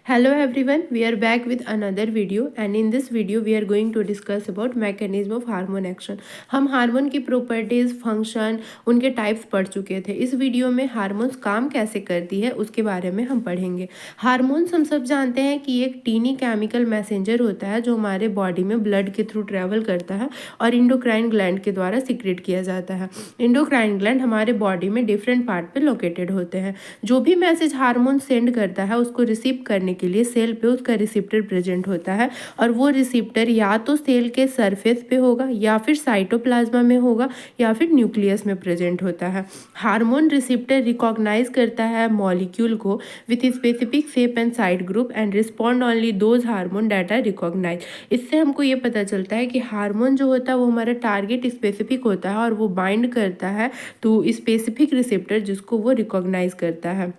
Hello everyone, we are back with another video and in this video we are going to discuss about mechanism of hormone action. हम hormone की properties, function, उनके types पढ़ चुके थे। इस video में hormones काम कैसे करती है उसके बारे में हम पढ़ेंगे। हार्मोन्स हम सब जानते हैं कि एक टीनी केमिकल मैसेंजर होता है जो हमारे बॉडी में ब्लड के थ्रू ट्रेवल करता है और इंडोक्राइन ग्लैंड के द्वारा सिक्रेट किया जाता है। इंडोक्राइन ग्लैंड हमारे बॉडी में डिफरेंट पार्ट पे लोकेटेड होते हैं। जो भी मैसेज हार्मोन सेंड करता है उसको रिसीव करने के लिए सेल पे उसका रिसेप्टर प्रेजेंट होता है और वो रिसेप्टर या तो सेल के सरफेस पे होगा या फिर साइटोप्लाज्मा में होगा या फिर न्यूक्लियस में प्रेजेंट होता है। हार्मोन रिसेप्टर रिकॉग्नाइज करता है मॉलिक्यूल को with specific shape and side group and respond only those hormone that recognize. इससे हमको ये पता चलता है कि हार्मोन जो होता है वो हमारा टारगेट स्पेसिफिक होता है और वो बाइंड करता है तो स्पेसिफिक रिसेप्टर जिसको वो रिकॉग्नाइज करता है।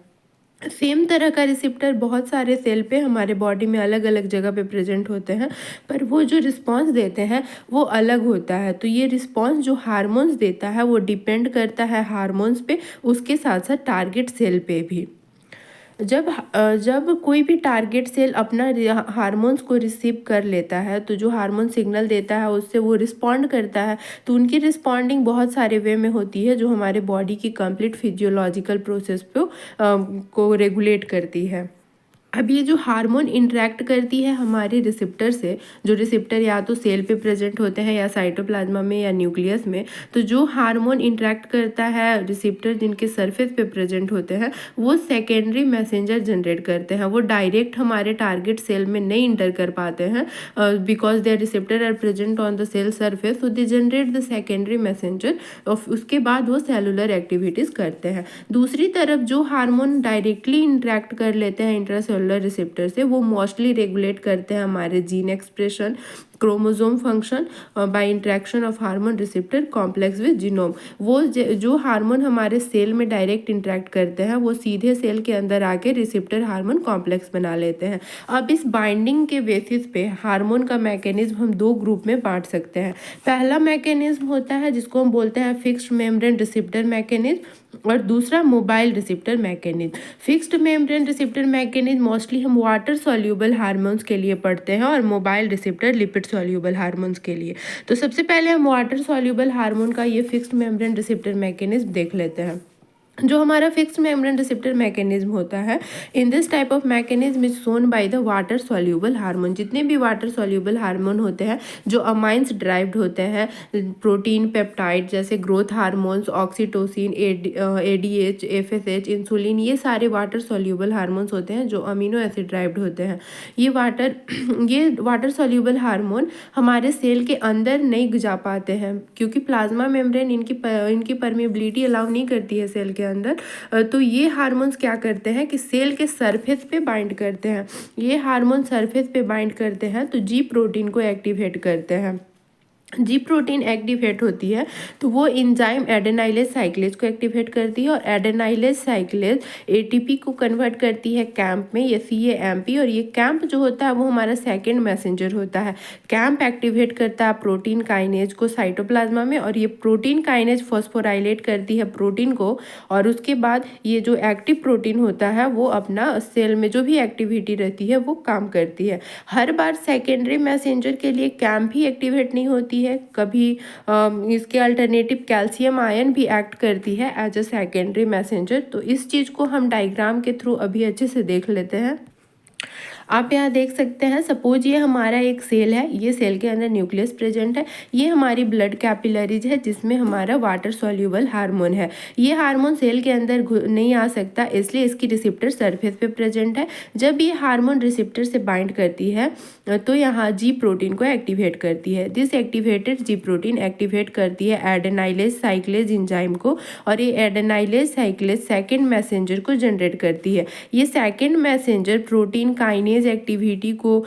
सेम तरह का रिसेप्टर बहुत सारे सेल पे हमारे बॉडी में अलग अलग जगह पे प्रेजेंट होते हैं, पर वो जो रिस्पांस देते हैं वो अलग होता है। तो ये रिस्पांस जो हार्मोन्स देता है वो डिपेंड करता है हार्मोन्स पे, उसके साथ साथ टारगेट सेल पे भी। जब कोई भी टारगेट सेल अपना हार्मोन्स को रिसीव कर लेता है तो जो हार्मोन सिग्नल देता है उससे वो रिस्पॉन्ड करता है। तो उनकी रिस्पॉन्डिंग बहुत सारे वे में होती है जो हमारे बॉडी की कंप्लीट फिजियोलॉजिकल प्रोसेस को रेगुलेट करती है। अब ये जो हार्मोन इंटरेक्ट करती है हमारे रिसेप्टर से, जो रिसेप्टर या तो सेल पे प्रेजेंट होते हैं या साइटोप्लाज्मा में या न्यूक्लियस में, तो जो हार्मोन इंटरेक्ट करता है रिसेप्टर जिनके सरफेस पे प्रेजेंट होते हैं वो सेकेंडरी मैसेंजर जनरेट करते हैं। वो डायरेक्ट हमारे टारगेट सेल में नहीं इंटर कर पाते हैं because their receptor are present on the cell surface, so they generate the secondary messenger. उसके बाद वो सेलुलर एक्टिविटीज़ करते हैं। दूसरी तरफ जो हार्मोन डायरेक्टली इंटरेक्ट कर लेते हैं इंट्रासेलुलर रिसेप्टर से, वो मोस्टली रेगुलेट करते हैं हमारे gene expression, chromosome function by interaction of hormone receptor complex with genome. वो जो हार्मोन हमारे सेल में डायरेक्ट इंटरेक्ट करते हैं वो सीधे सेल के अंदर आके रिसेप्टर हार्मोन कॉम्प्लेक्स बना लेते हैं। अब इस बाइंडिंग के बेसिस पे हार्मोन का मैकेनिज्म हम दो ग्रुप में बांट सकते हैं। पहला मैकेनिज्म होता है जिसको हम बोलते हैं फिक्स्ड मेम्ब्रेन रिसेप्टर मैकेनिज्म और दूसरा mobile receptor mechanism. Fixed membrane receptor mechanism mostly हम वाटर सॉल्यूबल हार्मोन्स के लिए पढ़ते हैं और mobile receptor lipid soluble hormones के लिए। तो सबसे पहले हम वाटर सॉल्यूबल हार्मोन का ये फिक्स्ड मेम्ब्रेन रिसेप्टर मैकेनिज्म देख लेते हैं। जो हमारा फिक्स्ड मेम्ब्रेन रिसेप्टर मैकेनिज्म होता है, in this type of mechanism is shown by the water soluble hormone. जितने भी वाटर सॉल्यूबल हार्मोन होते हैं जो अमाइंस ड्राइव्ड होते हैं, प्रोटीन, पेप्टाइड जैसे growth hormones, oxytocin, ADH, FSH, insulin, ये सारे वाटर सॉल्यूबल हार्मोन्स होते हैं जो अमीनो एसिड ड्राइव्ड होते हैं। ये वाटर सॉल्यूबल हार्मोन हमारे सेल के अंदर नहीं जा पाते हैं क्योंकि प्लाज्मा मेम्ब्रेन इनकी परमेबिलिटी अलाउ नहीं करती है सेल के अंदर। तो ये हार्मोन्स क्या करते हैं कि सेल के सरफेस पे बाइंड करते हैं। ये हार्मोन सरफेस पे बाइंड करते हैं तो जी प्रोटीन को एक्टिवेट करते हैं। जी प्रोटीन एक्टिवेट होती है तो वो एंजाइम एडेनाइलेज साइक्लेज को एक्टिवेट करती है और एडेनाइलेज साइक्लेज एटीपी को कन्वर्ट करती है कैंप में, ये CAMP। और ये कैंप जो होता है वो हमारा सेकंड मैसेंजर होता है। कैंप एक्टिवेट करता है प्रोटीन काइनेज को साइटोप्लाज्मा में और ये प्रोटीन काइनेज फॉस्फोराइलेट करती है प्रोटीन को और उसके बाद ये जो एक्टिव प्रोटीन होता है वो अपना सेल में जो भी एक्टिविटी रहती है वो काम करती है। हर बार सेकेंडरी मैसेंजर के लिए कैंप ही एक्टिवेट नहीं होती है, कभी इसके अल्टरनेटिव कैल्शियम आयन भी एक्ट करती है एज अ सेकेंडरी मैसेंजर। तो इस चीज़ को हम डायग्राम के थ्रू अभी अच्छे से देख लेते हैं। आप यहाँ देख सकते हैं, सपोज ये हमारा एक सेल है, ये सेल के अंदर न्यूक्लियस प्रेजेंट है, ये हमारी ब्लड कैपिलरीज है जिसमें हमारा वाटर सॉल्यूबल हार्मोन है। ये हार्मोन सेल के अंदर नहीं आ सकता इसलिए इसकी रिसेप्टर सरफेस पे प्रेजेंट है। जब ये हार्मोन रिसेप्टर से बाइंड करती है तो यहाँ जी प्रोटीन को एक्टिवेट करती है। This activated ji protein activate करती है एडेनाइलेज साइक्लेज एंजाइम को और ये एडेनाइलेज साइक्लेज सेकेंड मैसेंजर को जनरेट करती है। ये second messenger protein kinase kinase activity को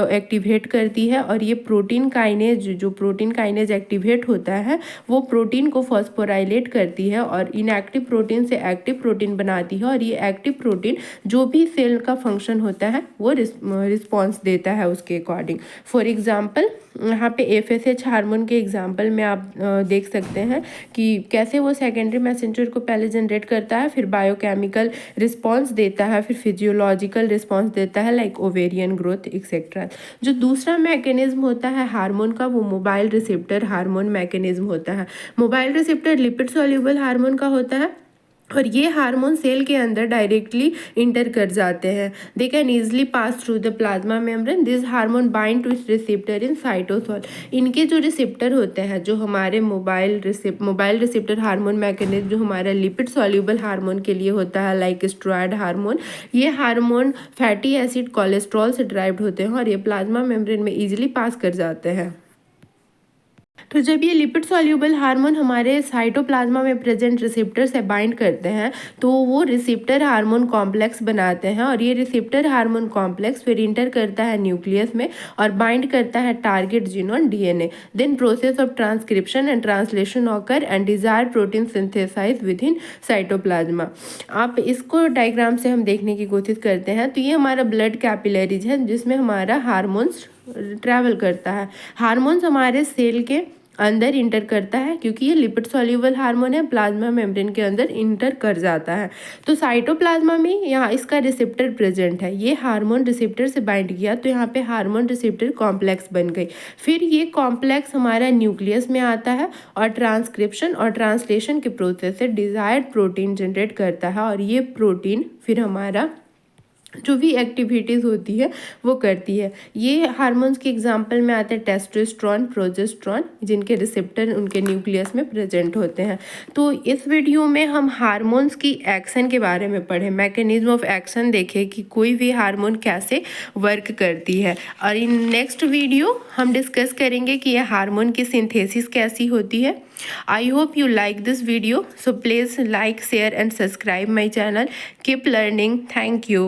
एक्टिवेट करती है और ये प्रोटीन काइनेज, जो प्रोटीन काइनेज एक्टिवेट होता है वो प्रोटीन को फॉस्फोराइलेट करती है और इनएक्टिव प्रोटीन से एक्टिव प्रोटीन बनाती है और ये एक्टिव प्रोटीन जो भी सेल का फंक्शन होता है वो रिस्पॉन्स देता है उसके अकॉर्डिंग। फॉर एग्जाम्पल यहाँ पे FSH हार्मोन के एग्जाम्पल में आप देख सकते हैं कि कैसे वो सेकेंडरी मैसेंजर को पहले जनरेट करता है, फिर बायोकेमिकल रिस्पॉन्स देता है, फिर फिजियोलॉजिकल रिस्पॉन्स देता है लाइक ओवेरियन ग्रोथ एक्सेट्रा। जो दूसरा मैकेनिज्म होता है हार्मोन का वो मोबाइल रिसेप्टर हार्मोन मैकेनिज्म होता है। Mobile receptor lipid soluble hormone का होता है और ये हार्मोन सेल के अंदर डायरेक्टली इंटर कर जाते हैं। They can easily pass through the plasma membrane. This hormone bind to its receptor in cytosol. इनके जो रिसेप्टर होते हैं, जो हमारे मोबाइल रिसेप्टर हार्मोन मैकेनिज्म जो हमारा लिपिड सॉल्युबल हार्मोन के लिए होता है लाइक स्टेरॉयड हार्मोन, ये हार्मोन फैटी एसिड कोलेस्ट्रॉल से ड्राइव्ड होते हैं और ये प्लाज्मा मेम्ब्रेन में ईजिली पास कर जाते हैं। तो जब ये लिपिड सॉल्युबल हार्मोन हमारे साइटोप्लाज्मा में प्रेजेंट रिसेप्टर से बाइंड करते हैं तो वो रिसेप्टर हार्मोन कॉम्प्लेक्स बनाते हैं और ये रिसेप्टर हार्मोन कॉम्प्लेक्स फिर इंटर करता है न्यूक्लियस में और बाइंड करता है target gene on DNA। Then process of transcription and translation occur and desired protein synthesize within cytoplasm. आप इसको डायग्राम से हम देखने की कोशिश करते हैं तो ये हमारा ब्लड कैपिलरीज है जिसमें हमारा हार्मोन्स ट्रैवल करता है। हार्मोन्स हमारे सेल के अंदर इंटर करता है क्योंकि ये लिपिड सॉल्युबल हार्मोन है, प्लाज्मा मेम्ब्रेन के अंदर इंटर कर जाता है। तो साइटोप्लाज्मा में यहाँ इसका रिसेप्टर प्रेजेंट है, ये हार्मोन रिसेप्टर से बाइंड किया तो यहाँ पे हार्मोन रिसेप्टर कॉम्प्लेक्स बन गई। फिर ये कॉम्प्लेक्स हमारा न्यूक्लियस में आता है और ट्रांसक्रिप्शन और ट्रांसलेशन के प्रोसेस से डिजायर्ड प्रोटीन जनरेट करता है और ये प्रोटीन फिर हमारा जो भी एक्टिविटीज़ होती है वो करती है। ये हार्मोन्स के एग्जांपल में आते हैं टेस्टोस्टेरोन, प्रोजेस्टेरोन, जिनके रिसेप्टर उनके न्यूक्लियस में प्रेजेंट होते हैं। तो इस वीडियो में हम हार्मोन्स की एक्शन के बारे में पढ़े, मैकेनिज्म ऑफ एक्शन देखे कि कोई भी हार्मोन कैसे वर्क करती है। और इन नेक्स्ट वीडियो हम डिस्कस करेंगे कि यह हार्मोन की सिंथेसिस कैसी होती है। I hope you like this video, so please like, share and subscribe my channel. Keep learning. Thank you.